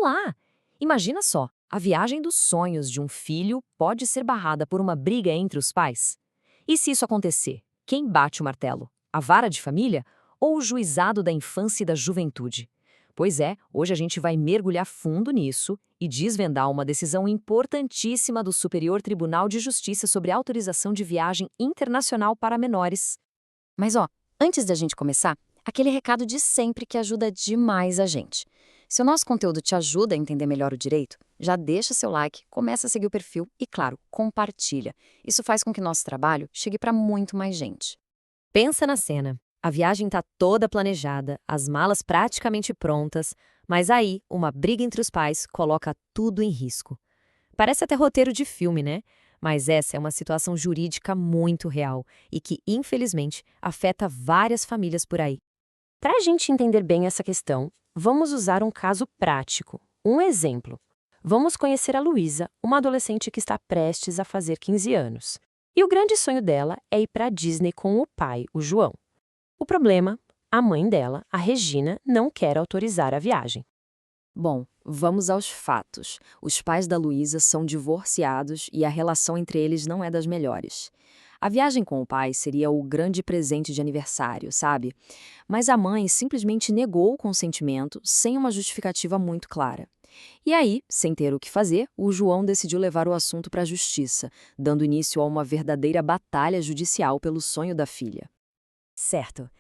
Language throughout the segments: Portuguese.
lá! Imagina só, a viagem dos sonhos de um filho pode ser barrada por uma briga entre os pais? E se isso acontecer, quem bate o martelo? A vara de família ou o juizado da infância e da juventude? Pois é, hoje a gente vai mergulhar fundo nisso e desvendar uma decisão importantíssima do Superior Tribunal de Justiça sobre autorização de viagem internacional para menores. Mas antes da gente começar, aquele recado de sempre que ajuda demais a gente. Se o nosso conteúdo te ajuda a entender melhor o direito, já deixa seu like, começa a seguir o perfil e, claro, compartilha. Isso faz com que nosso trabalho chegue para muito mais gente. Pensa na cena. A viagem está toda planejada, as malas praticamente prontas, mas aí uma briga entre os pais coloca tudo em risco. Parece até roteiro de filme, né? Mas essa é uma situação jurídica muito real e que, infelizmente, afeta várias famílias por aí. Para a gente entender bem essa questão, vamos usar um caso prático. Um exemplo. Vamos conhecer a Luísa, uma adolescente que está prestes a fazer 15 anos. E o grande sonho dela é ir para a Disney com o pai, o João. O problema, a mãe dela, a Regina, não quer autorizar a viagem. Bom, vamos aos fatos. Os pais da Luísa são divorciados e a relação entre eles não é das melhores. A viagem com o pai seria o grande presente de aniversário, sabe? Mas a mãe simplesmente negou o consentimento sem uma justificativa muito clara. E aí, sem ter o que fazer, o João decidiu levar o assunto para a justiça, dando início a uma verdadeira batalha judicial pelo sonho da filha. Certo.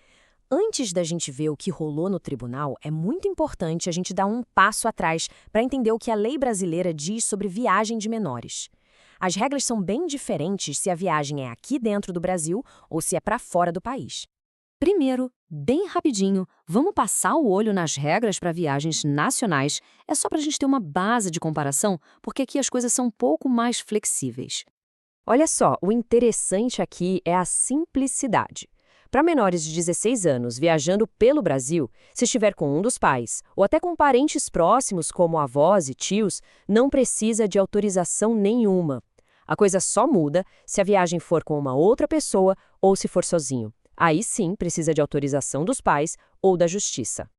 Antes da gente ver o que rolou no tribunal, é muito importante a gente dar um passo atrás para entender o que a lei brasileira diz sobre viagem de menores. As regras são bem diferentes se a viagem é aqui dentro do Brasil ou se é para fora do país. Primeiro, bem rapidinho, vamos passar o olho nas regras para viagens nacionais. É só para a gente ter uma base de comparação, porque aqui as coisas são um pouco mais flexíveis. Olha só, o interessante aqui é a simplicidade. Para menores de 16 anos viajando pelo Brasil, se estiver com um dos pais, ou até com parentes próximos como avós e tios, não precisa de autorização nenhuma. A coisa só muda se a viagem for com uma outra pessoa ou se for sozinho. Aí sim precisa de autorização dos pais ou da justiça.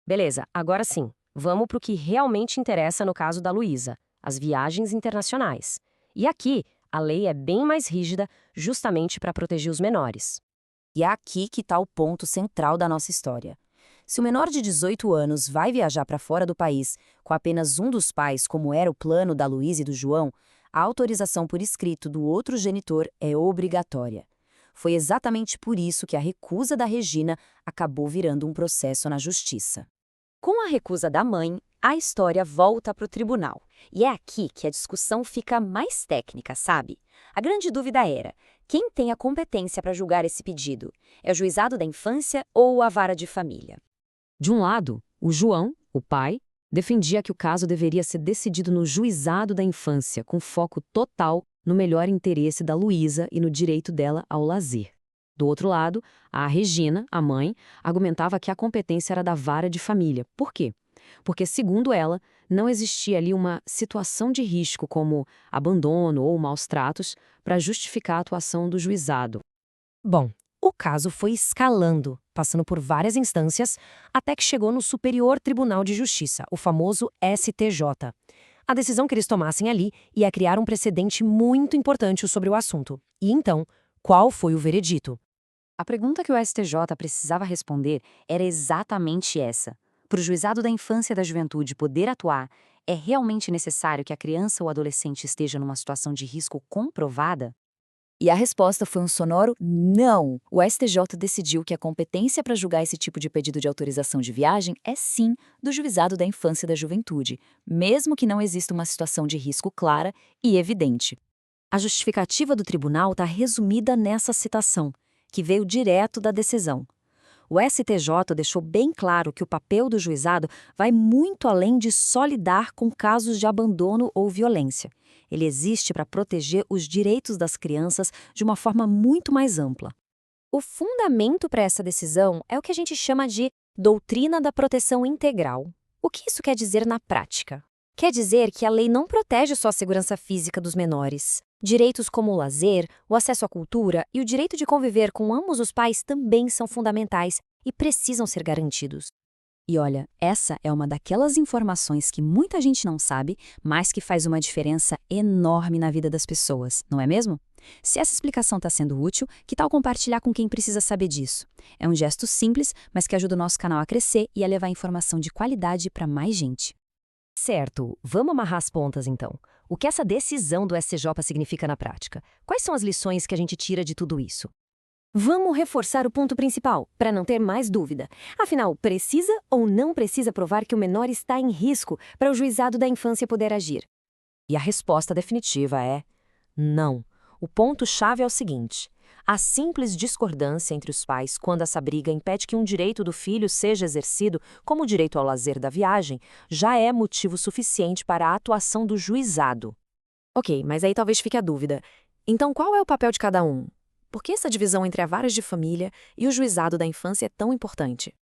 Beleza, agora sim, vamos para o que realmente interessa no caso da Luísa, as viagens internacionais. E aqui, a lei é bem mais rígida justamente para proteger os menores. E é aqui que está o ponto central da nossa história. Se o menor de 18 anos vai viajar para fora do país com apenas um dos pais, como era o plano da Luísa e do João, a autorização por escrito do outro genitor é obrigatória. Foi exatamente por isso que a recusa da Regina acabou virando um processo na justiça. Com a recusa da mãe, a história volta para o tribunal. E é aqui que a discussão fica mais técnica, sabe? A grande dúvida era: quem tem a competência para julgar esse pedido? É o juizado da infância ou a vara de família? De um lado, o João, o pai, defendia que o caso deveria ser decidido no juizado da infância, com foco total no melhor interesse da Luísa e no direito dela ao lazer. Do outro lado, a Regina, a mãe, argumentava que a competência era da vara de família. Por quê? Porque, segundo ela, não existia ali uma situação de risco como abandono ou maus tratos para justificar a atuação do juizado. Bom, o caso foi escalando, passando por várias instâncias, até que chegou no Superior Tribunal de Justiça, o famoso STJ. A decisão que eles tomassem ali ia criar um precedente muito importante sobre o assunto. E então, qual foi o veredito? A pergunta que o STJ precisava responder era exatamente essa. Para o juizado da infância e da juventude poder atuar, é realmente necessário que a criança ou adolescente esteja numa situação de risco comprovada? E a resposta foi um sonoro não. O STJ decidiu que a competência para julgar esse tipo de pedido de autorização de viagem é sim do juizado da infância e da juventude, mesmo que não exista uma situação de risco clara e evidente. A justificativa do tribunal está resumida nessa citação, que veio direto da decisão. O STJ deixou bem claro que o papel do juizado vai muito além de só lidar com casos de abandono ou violência. Ele existe para proteger os direitos das crianças de uma forma muito mais ampla. O fundamento para essa decisão é o que a gente chama de doutrina da proteção integral. O que isso quer dizer na prática? Quer dizer que a lei não protege só a segurança física dos menores. Direitos como o lazer, o acesso à cultura e o direito de conviver com ambos os pais também são fundamentais e precisam ser garantidos. E olha, essa é uma daquelas informações que muita gente não sabe, mas que faz uma diferença enorme na vida das pessoas, não é mesmo? Se essa explicação está sendo útil, que tal compartilhar com quem precisa saber disso? É um gesto simples, mas que ajuda o nosso canal a crescer e a levar informação de qualidade para mais gente. Certo, vamos amarrar as pontas então. O que essa decisão do STJ significa na prática? Quais são as lições que a gente tira de tudo isso? Vamos reforçar o ponto principal, para não ter mais dúvida. Afinal, precisa ou não precisa provar que o menor está em risco para o juizado da infância poder agir? E a resposta definitiva é não. O ponto-chave é o seguinte: a simples discordância entre os pais quando essa briga impede que um direito do filho seja exercido, como o direito ao lazer da viagem, já é motivo suficiente para a atuação do juizado. Ok, mas aí talvez fique a dúvida. Então qual é o papel de cada um? Por que essa divisão entre a vara de família e o juizado da infância é tão importante?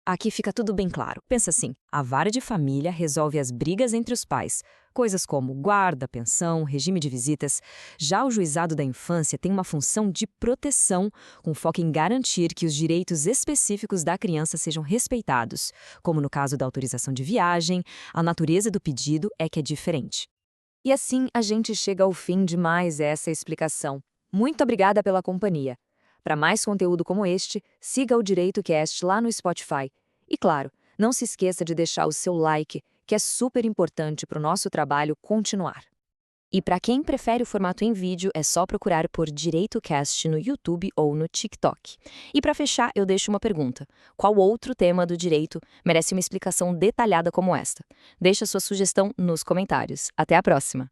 Aqui fica tudo bem claro. Pensa assim, a vara de família resolve as brigas entre os pais, coisas como guarda, pensão, regime de visitas. Já o juizado da infância tem uma função de proteção, com foco em garantir que os direitos específicos da criança sejam respeitados, como no caso da autorização de viagem, a natureza do pedido é que é diferente. E assim a gente chega ao fim de mais essa explicação. Muito obrigada pela companhia. Para mais conteúdo como este, siga o DireitoCast lá no Spotify. E claro, não se esqueça de deixar o seu like, que é super importante para o nosso trabalho continuar. E para quem prefere o formato em vídeo, é só procurar por DireitoCast no YouTube ou no TikTok. E para fechar, eu deixo uma pergunta. Qual outro tema do direito merece uma explicação detalhada como esta? Deixe a sua sugestão nos comentários. Até a próxima!